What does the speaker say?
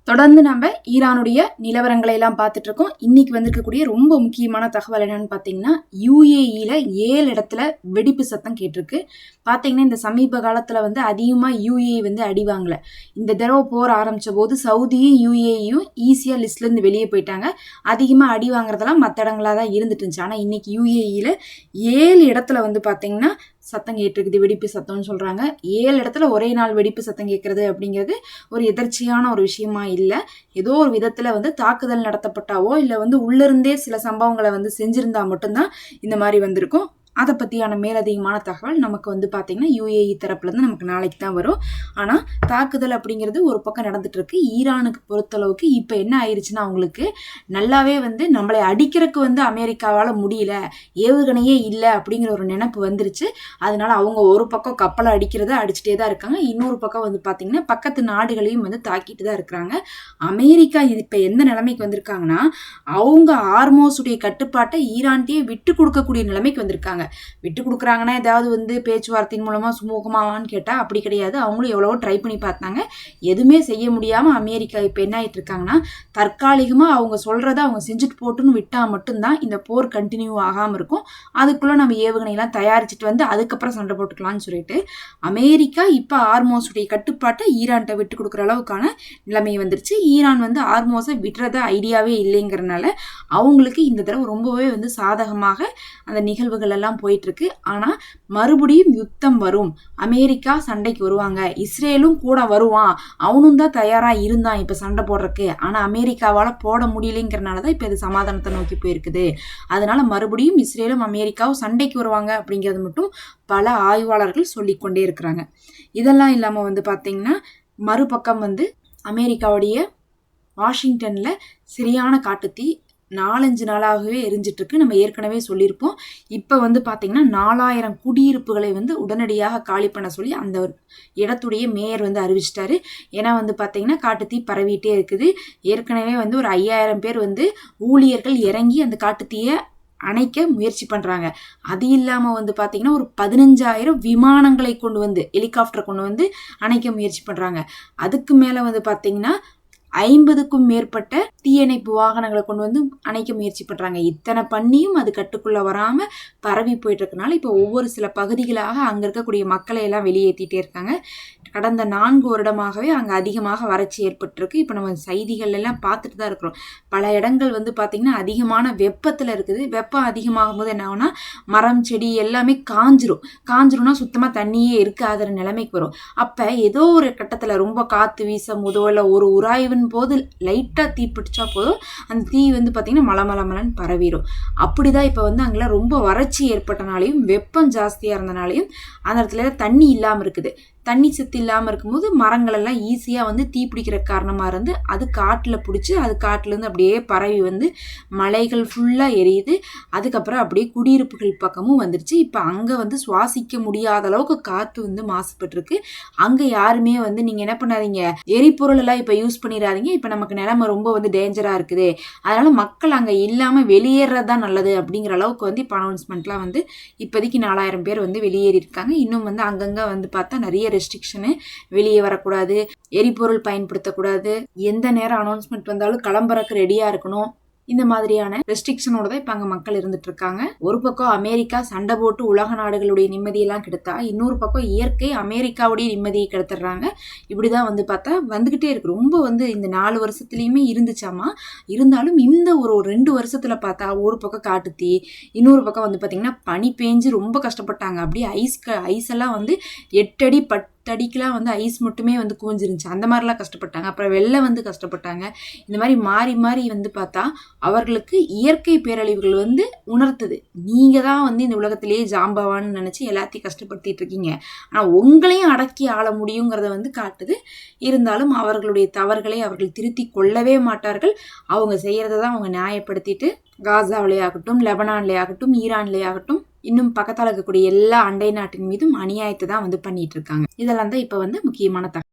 தொடர்ந்து நம்ம ஈரானுடைய நிலவரங்களை எல்லாம் பார்த்துட்டு இருக்கோம். இன்னைக்கு வந்திருக்கக்கூடிய ரொம்ப முக்கியமான தகவல் என்னன்னு பார்த்தீங்கன்னா, யுஏஇல 7 இடத்துல வெடிப்பு சத்தம் கேட்டிருக்கு. பார்த்தீங்கன்னா இந்த சமீப காலத்துல அதிகமாக யுஏஇ அடிவாங்கல. இந்த தடவை போர் ஆரம்பிச்ச போது சவுதியும் யுஏஇயும் ஈஸியா லிஸ்ட்ல இருந்து வெளியே போயிட்டாங்க. அதிகமாக அடி வாங்குறதெல்லாம் மற்ற இடங்களா தான் இருந்துட்டு இருந்துச்சு. ஆனா இன்னைக்கு யுஏஇல 7 இடத்துல பார்த்தீங்கன்னா சத்தம் கேட்டிருக்குது, வெடிப்பு சத்தம்னு சொல்றாங்க. 7 இடத்துல ஒரே நாள் வெடிப்பு சத்தம் கேட்கறது அப்படிங்கிறது ஒரு எதர்ச்சியான ஒரு விஷயமா இல்லை. ஏதோ ஒரு விதத்துல தாக்குதல் நடத்தப்பட்டாவோ இல்லை உள்ள இருந்தே சில சம்பவங்களை செஞ்சிருந்தா மட்டும்தான் இந்த மாதிரி வந்திருக்கும். அதை பற்றியான மேலதிகமான தகவல் நமக்கு பார்த்தீங்கன்னா யுஏஇ தரப்புலேருந்து நமக்கு நாளைக்கு தான் வரும். ஆனால் தாக்குதல் அப்படிங்கிறது ஒரு பக்கம் நடந்துட்டு இருக்கு. ஈரானுக்கு பொறுத்தளவுக்கு இப்போ என்ன ஆயிடுச்சுன்னா, அவங்களுக்கு நல்லாவே நம்மளை அடிக்கிறதுக்கு அமெரிக்காவால் முடியல, ஏவுகணையே இல்லை அப்படிங்கிற ஒரு நினைப்பு வந்துருச்சு. அதனால அவங்க ஒரு பக்கம் கப்பலை அடிக்கிறத அடிச்சுட்டே தான் இருக்காங்க. இன்னொரு பக்கம் பார்த்தீங்கன்னா பக்கத்து நாடுகளையும் தாக்கிட்டு தான் இருக்கிறாங்க. அமெரிக்கா இப்போ எந்த நிலைமைக்கு வந்திருக்காங்கன்னா, அவங்க ஹார்மோஸுடைய கட்டுப்பாட்டை ஈரான்கிட்டயே விட்டு கொடுக்கக்கூடிய நிலைமைக்கு வந்திருக்காங்க. விட்டு கொடுக்குறாங்கன்னா ஏதாவது பேச்சுவார்த்தையின் மூலமா சுமூகமாவான்னு கேட்டா அப்படி கிடையாது. அவங்களும் எவ்வளவோ ட்ரை பண்ணி பார்த்தாங்க, எதுவுமே செய்ய முடியாம அமெரிக்கா இப்ப என்ன ஆயிட்டு இருக்காங்கன்னா, தற்காலிகமா அவங்க சொல்றத அவங்க செஞ்சுட்டு போட்டுன்னு விட்டா மட்டும்தான் இந்த போர் கண்டினியூ ஆகாம இருக்கும். அதுக்குள்ள நம்ம ஏவுகணை எல்லாம் தயாரிச்சுட்டு அதுக்கப்புறம் சண்டை போட்டுக்கலாம்னு சொல்லிட்டு அமெரிக்கா இப்ப ஹார்மோஸுடைய கட்டுப்பாட்டை ஈரான்கிட்ட விட்டு கொடுக்குற அளவுக்கான நிலைமை வந்துருச்சு. ஈரான் ஹார்மோஸை விடுறத ஐடியாவே இல்லைங்கிறனால அவங்களுக்கு இந்த தடவை ரொம்பவே சாதகமாக அந்த நிகழ்வுகள் எல்லாம் போயிட்டு இருக்கு. ஆனா மறுபடியும் யுத்தம் வரும், அமெரிக்கா சண்டைக்கு வருவாங்க, இஸ்ரேலும் கூட வருவான், அவனும் தான் தயாரா இருந்தான் இப்ப சண்டை போடுறதுக்கு. ஆனா அமெரிக்காவால போட முடியலைங்கிறனாலதான் இப்ப இது சமாதானத்தை நோக்கி போயிருக்குது. அதனால மறுபடியும் இஸ்ரேலும் அமெரிக்காவும் சண்டைக்கு வருவாங்க அப்படிங்கிறது மட்டும் பல ஆய்வாளர்கள் சொல்லிக்கொண்டே இருக்கிறாங்க. இதெல்லாம் இல்லாம பாத்தீங்கன்னா மறுபக்கம் அமெரிக்காவுடைய வாஷிங்டன்ல சரியான காட்டுத்தீ 4-5 நாளாகவே எரிஞ்சிட்டு இருக்கு. நம்ம ஏற்கனவே சொல்லியிருப்போம். இப்போ பார்த்தீங்கன்னா 4000 குடியிருப்புகளை உடனடியாக காலி பண்ண சொல்லி அந்த இடத்துடைய மேயர் அறிவிச்சிட்டாரு. ஏன்னா பார்த்தீங்கன்னா காட்டுத்தீ பரவிட்டே இருக்குது. ஏற்கனவே ஒரு 5000 பேர் ஊழியர்கள் இறங்கி அந்த காட்டுத்தீயை அணைக்க முயற்சி பண்றாங்க. அது இல்லாம பாத்தீங்கன்னா ஒரு 15,000 விமானங்களை கொண்டு ஹெலிகாப்டர் கொண்டு அணைக்க முயற்சி பண்றாங்க. அதுக்கு மேல பாத்தீங்கன்னா 50க்கும் மேற்பட்ட தீயணைப்பு வாகனங்களை கொண்டு அணைக்க முயற்சி பண்றாங்க. இத்தனை பண்ணியும் அது கட்டுக்குள்ள வராம பரவி போயிட்டு இருக்கனால இப்ப ஒவ்வொரு சில பகுதிகளாக அங்க இருக்கக்கூடிய மக்களை எல்லாம் வெளியேற்றிட்டே இருக்காங்க. கடந்த 4 வருடமாகவே அங்க அதிகமாக வறட்சி ஏற்பட்டிருக்கு. இப்ப நம்ம செய்திகள் எல்லாம் பார்த்துட்டு தான் இருக்கிறோம். பல இடங்கள் பாத்தீங்கன்னா அதிகமான வெப்பத்துல இருக்குது. வெப்பம் அதிகமாகும் போது என்ன ஆகும்னா, மரம் செடி எல்லாமே காஞ்சிரும்னா சுத்தமா தண்ணியே இருக்காத நிலைமைக்கு வரும். அப்ப ஏதோ ஒரு கட்டத்துல ரொம்ப காத்து வீசும் போதோ இல்ல ஒரு உராய்வின் போது லைட்டா தீ பிடிச்சா போதும், அந்த தீ பாத்தீங்கன்னா மலமலன்னு பரவிடும். அப்படிதான் இப்ப அங்கெல்லாம் ரொம்ப வறட்சி ஏற்பட்டனாலையும் வெப்பம் ஜாஸ்தியா இருந்தனாலையும் அந்த இடத்துல தண்ணி இல்லாம இருக்குது. தண்ணி சத்து இல்லாமல் இருக்கும்போது மரங்கள் எல்லாம் ஈஸியாக தீ பிடிக்கிற காரணமாக இருந்து அது காட்டில் பிடிச்சி அது காட்டிலேருந்து அப்படியே பரவி மலைகள் ஃபுல்லாக எரியுது. அதுக்கப்புறம் அப்படியே குடியிருப்புகள் பக்கமும் வந்துருச்சு. இப்போ அங்கே சுவாசிக்க முடியாத அளவுக்கு காற்று மாசுபட்டுருக்கு. அங்கே யாருமே நீங்கள் என்ன பண்ணாதீங்க, எரிபொருள் எல்லாம் இப்போ யூஸ் பண்ணிடாதீங்க, இப்போ நமக்கு நிலைமை ரொம்ப டேஞ்சராக இருக்குது, அதனால மக்கள் அங்கே இல்லாமல் வெளியேறது தான் நல்லது அப்படிங்கிற அளவுக்கு இப்போ அனௌன்ஸ்மெண்ட்லாம் இப்போதைக்கு 4000 பேர் வெளியேறி இருக்காங்க. இன்னும் அங்கங்கே பார்த்தா நிறைய ரெஸ்ட்ரிக்ஷனு, வெளியே வரக்கூடாது, எரிபொருள் பயன்படுத்தக்கூடாது, எந்த நேரம் அனௌன்ஸ்மெண்ட் வந்தாலும் கிளம்புறக்கு ரெடியா இருக்கணும், இந்த மாதிரியான ரெஸ்ட்ரிக்ஷனோட தான் இப்ப அங்க மக்கள் இருந்துட்டு இருக்காங்க. ஒரு பக்கம் அமெரிக்கா சண்டை போட்டு உலக நாடுகளுடைய நிம்மதியெல்லாம் கெடுத்தா, இன்னொரு பக்கம் இயற்கை அமெரிக்காவுடைய நிம்மதியை கெடுத்துடுறாங்க. இப்படிதான் பார்த்தா வந்துகிட்டே இருக்கு. ரொம்ப இந்த 4 வருஷத்துலயுமே இருந்துச்சாமா. இருந்தாலும் இந்த ஒரு 2 வருஷத்துல பார்த்தா ஒரு பக்கம் காட்டுத்தீ, இன்னொரு பக்கம் பாத்தீங்கன்னா பனி பேஞ்சு ரொம்ப கஷ்டப்பட்டாங்க. அப்படியே ஐஸ் எல்லாம் 8 அடி 10 அடிக்கெல்லாம் ஐஸ் மட்டுமே குவிஞ்சிருந்துச்சு. அந்த மாதிரிலாம் கஷ்டப்பட்டாங்க. அப்புறம் வெள்ளம் கஷ்டப்பட்டாங்க. இந்த மாதிரி மாறி மாறி பார்த்தா அவர்களுக்கு இயற்கை பேரழிவுகள் உணர்த்துது. நீங்க தான் இந்த உலகத்திலேயே ஜாம்பவான்னு நினைச்சு எல்லாத்தையும் கஷ்டப்படுத்திட்டு இருக்கீங்க, ஆனா உங்களையும் அடக்கி ஆள முடியுங்கிறத காட்டுது. இருந்தாலும் அவர்களுடைய தவறுகளை அவர்கள் திருத்தி கொள்ளவே மாட்டார்கள். அவங்க செய்யறதான் அவங்க நியாயப்படுத்திட்டு காசாவிலே ஆகட்டும், லெபனான்லே ஆகட்டும், ஈரான்லே ஆகட்டும், இன்னும் பக்கத்தால் இருக்கக்கூடிய எல்லா அண்டை நாட்டின் மீதும் அநியாயத்தை தான் பண்ணிட்டு இருக்காங்க. இதெல்லாம் தான் இப்ப முக்கியமான தகவல்.